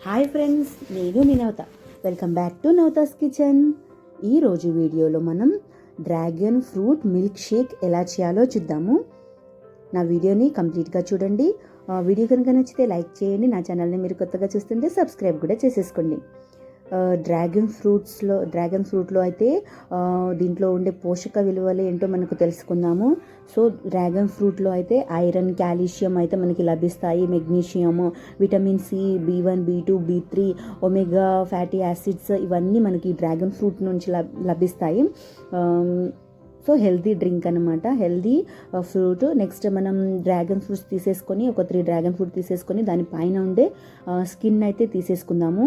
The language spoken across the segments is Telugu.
హాయ్ ఫ్రెండ్స్, నేను మీ Navatha. Welcome back to Navatha's kitchen. ఈరోజు వీడియోలో మనం డ్రాగన్ ఫ్రూట్ మిల్క్ షేక్ ఎలా చేయాలో చూద్దాము. నా వీడియోని కంప్లీట్గా చూడండి. వీడియో కనుక నచ్చితే లైక్ చేయండి. నా ఛానల్ని మీరు కొత్తగా చూస్తుంటే సబ్స్క్రైబ్ కూడా చేసేసుకోండి. డ్రాగన్ ఫ్రూట్లో అయితే దీంట్లో ఉండే పోషక విలువలు ఏంటో మనకు తెలుసుకుందాము. సో డ్రాగన్ ఫ్రూట్లో అయితే ఐరన్, కాల్షియం అయితే మనకి లభిస్తాయి. Magnesium, vitamin C, B1, B2, B3, omega fatty acids ఇవన్నీ మనకి డ్రాగన్ ఫ్రూట్ నుంచి లభిస్తాయి. సో హెల్తీ డ్రింక్ అనమాట, హెల్తీ ఫ్రూట్. నెక్స్ట్ మనం డ్రాగన్ ఫ్రూట్స్ తీసేసుకొని ఒక 3 డ్రాగన్ ఫ్రూట్ తీసేసుకొని దానిపైన ఉండే స్కిన్ అయితే తీసేసుకుందాము.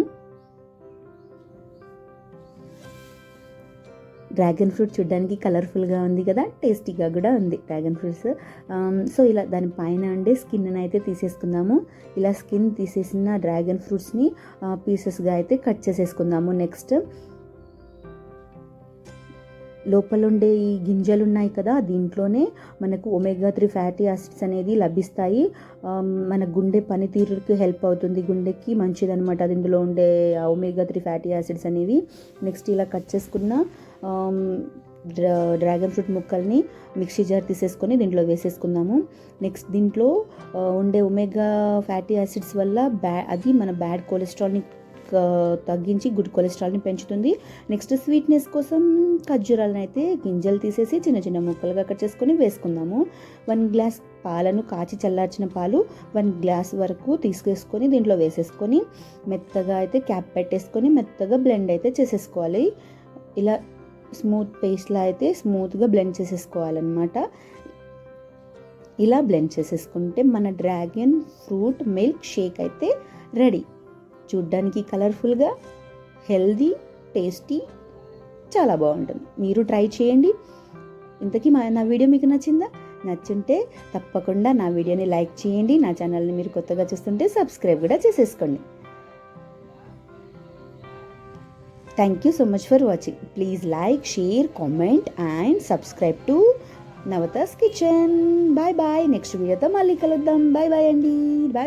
డ్రాగన్ ఫ్రూట్ చూడడానికి కలర్ఫుల్గా ఉంది కదా, టేస్టీగా కూడా ఉంది డ్రాగన్ ఫ్రూట్స్. సో ఇలా దానిపైన ఉండే స్కిన్ అయితే తీసేసుకుందాము. ఇలా స్కిన్ తీసేసిన డ్రాగన్ ఫ్రూట్స్ని పీసెస్గా అయితే కట్ చేసేసుకుందాము. నెక్స్ట్ లోపల ఉండే ఈ గింజలు ఉన్నాయి కదా, దీంట్లోనే మనకు ఒమేగా 3 ఫ్యాటీ యాసిడ్స్ అనేది లభిస్తాయి. మన గుండె పనితీరుకి హెల్ప్ అవుతుంది, గుండెకి మంచిదనమాట ఇందులో ఉండే ఒమేగా 3 ఫ్యాటీ యాసిడ్స్ అనేవి. నెక్స్ట్ ఇలా కట్ చేసుకున్న డ్రాగన్ ఫ్రూట్ ముక్కల్ని మిక్సీ జార్ తీసేసుకొని దీంట్లో వేసేసుకుందాము. నెక్స్ట్ దీంట్లో ఉండే ఒమేగా ఫ్యాటీ యాసిడ్స్ వల్ల అది మన బ్యాడ్ కొలెస్ట్రాల్ని తగ్గించి గుడ్ కొలెస్ట్రాల్ని పెంచుతుంది. నెక్స్ట్ స్వీట్నెస్ కోసం ఖర్జూరాలను అయితే గింజలు తీసేసి చిన్న చిన్న ముక్కలుగా కట్ చేసుకొని వేసుకుందాము. 1 గ్లాస్ పాలను కాచి చల్లార్చిన పాలు 1 గ్లాస్ వరకు తీసుకేసుకొని దీంట్లో వేసేసుకొని మెత్తగా అయితే క్యాప్ పెట్టేసుకొని మెత్తగా బ్లెండ్ అయితే చేసేసుకోవాలి. ఇలా స్మూత్ పేస్ట్లా అయితే స్మూత్గా బ్లెండ్ చేసేసుకోవాలన్నమాట. ఇలా బ్లెండ్ చేసేసుకుంటే మన డ్రాగన్ ఫ్రూట్ మిల్క్ షేక్ అయితే రెడీ. చూడ్డానికి కలర్ఫుల్గా, హెల్దీ, టేస్టీ, చాలా బాగుంటుంది. మీరు ట్రై చేయండి. ఇంతకీ నా వీడియో మీకు నచ్చిందా? నచ్చుంటే తప్పకుండా నా వీడియోని లైక్ చేయండి. నా ఛానల్ని మీరు కొత్తగా చూస్తుంటే సబ్స్క్రైబ్ కూడా చేసేసుకోండి. Thank you so much for watching. Please like, share, comment and subscribe to Navatha's kitchen. Bye bye. Next వీడియోతో మళ్ళీ కలుద్దాం. బాయ్ బాయ్ అండి. బాయ్.